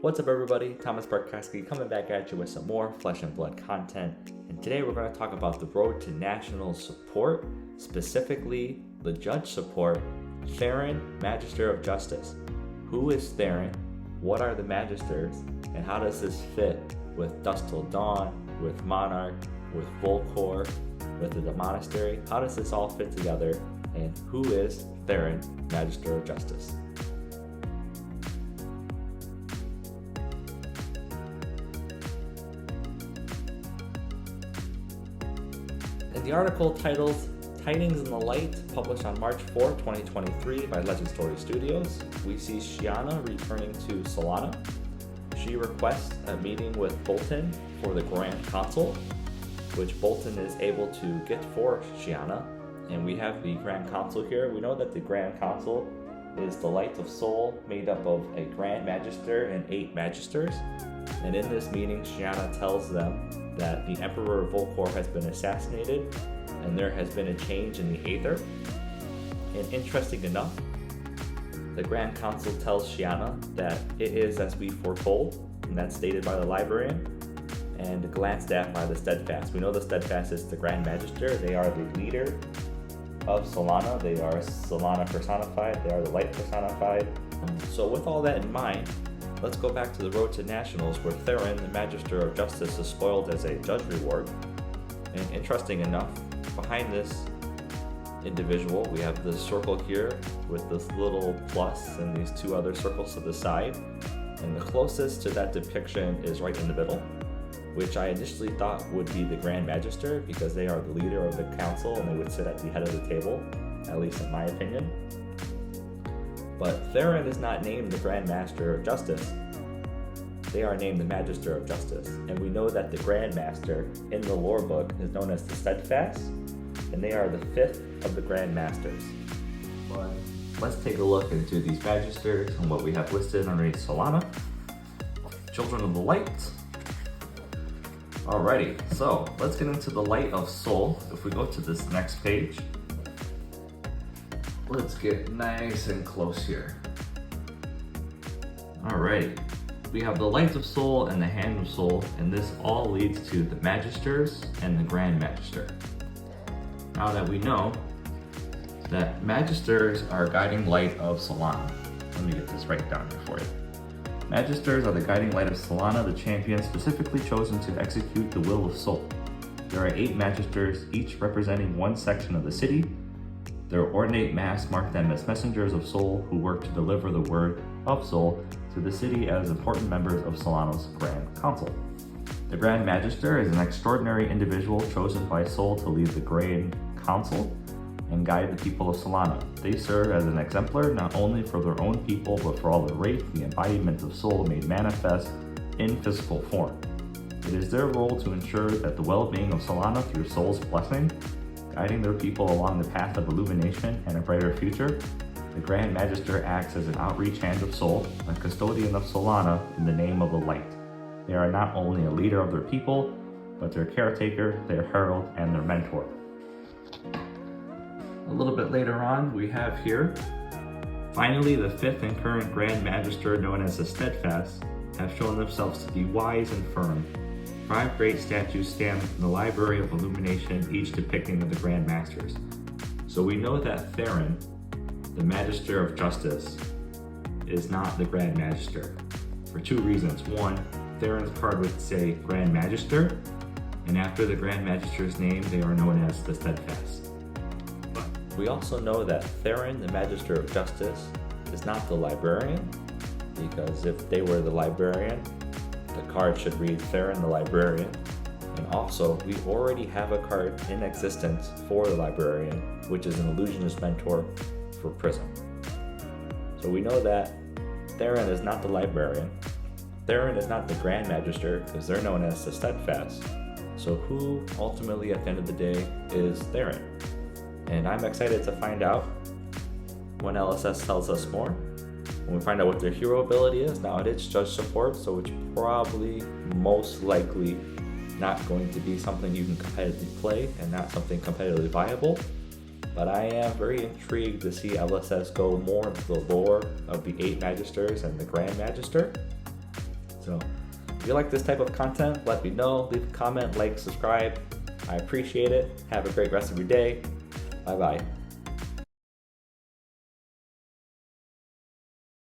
What's up everybody, Thomas Barkowski coming back at you with some more Flesh and Blood content, and today we're going to talk about the road to national support, specifically the judge support, Theryon, Magister of Justice. Who is Theryon, what are the Magisters, and how does this fit with Dusk Till Dawn, with Monarch, with Volcor, with the Monastery? How does this all fit together, and who is Theryon, Magister of Justice? In the article titled Tidings in the Light, published on March 4, 2023 by Legend Story Studios, we see Shiana returning to Solana. She requests a meeting with Bolton for the Grand Council, which Bolton is able to get for Shiana. And we have the Grand Council here. We know that the Grand Council is the Light of Soul, made up of a Grand Magister and 8 Magisters. And in this meeting, Shiana tells them that the Emperor Volcor has been assassinated and there has been a change in the Aether. And interesting enough, the Grand Council tells Shiana that it is as we foretold, and that's stated by the Librarian, and glanced at by the Steadfast. We know the Steadfast is the Grand Magister. They are the leader of Solana. They are Solana personified. They are the light personified. So with all that in mind, let's go back to the road to nationals, where Theryon, the Magister of Justice, is spoiled as a judge reward. And interesting enough, behind this individual, we have this circle here with this little plus and these 2 other circles to the side. And the closest to that depiction is right in the middle, which I initially thought would be the Grand Magister, because they are the leader of the council and they would sit at the head of the table, at least in my opinion. But Theryon is not named the Grand Master of Justice. They are named the Magister of Justice. And we know that the Grand Master in the lore book is known as the Steadfast, and they are the 5th of the Grand Masters. But let's take a look into these Magisters and what we have listed underneath Solana. Children of the Light. Alrighty, so let's get into the Light of Soul. If we go to this next page, let's get nice and close here. Alrighty, we have the Light of Soul and the Hand of Soul, and this all leads to the Magisters and the Grand Magister. Now that we know that Magisters are guiding light of Solana, let me get this right down here for you. Magisters are the guiding light of Solana, the champion specifically chosen to execute the will of Soul. There are 8 Magisters, each representing one section of the city. Their ornate masks mark them as messengers of Soul who work to deliver the word of Soul to the city as important members of Solana's Grand Council. The Grand Magister is an extraordinary individual chosen by Soul to lead the Grand Council and guide the people of Solana. They serve as an exemplar not only for their own people, but for all the Wraith, the embodiment of Soul made manifest in physical form. It is their role to ensure that the well-being of Solana through Soul's blessing, guiding their people along the path of illumination and a brighter future. The Grand Magister acts as an outreach hand of Soul, a custodian of Solana in the name of the light. They are not only a leader of their people, but their caretaker, their herald, and their mentor. A little bit later on, we have here, finally, the 5th and current Grand Magister, known as the Steadfast, have shown themselves to be wise and firm. 5 great statues stand in the Library of Illumination, each depicting the Grand Masters. So we know that Theryon, the Magister of Justice, is not the Grand Magister for 2 reasons. One, Theryon's card would say Grand Magister, and after the Grand Magister's name, they are known as the Steadfast. But we also know that Theryon, the Magister of Justice, is not the Librarian, because if they were the Librarian, the card should read Theryon the Librarian. And also, we already have a card in existence for the Librarian, which is an illusionist mentor for Prism. So we know that Theryon is not the Librarian. Theryon is not the Grand Magister, because they're known as the Steadfast. So who ultimately at the end of the day is Theryon? And I'm excited to find out when LSS tells us more. When we find out what their hero ability is. Now it is judge support, so it's probably most likely not going to be something you can competitively play and not something competitively viable. But I am very intrigued to see LSS go more into the lore of the 8 Magisters and the Grand Magister. So if you like this type of content, let me know. Leave a comment, like, subscribe. I appreciate it. Have a great rest of your day. Bye-bye.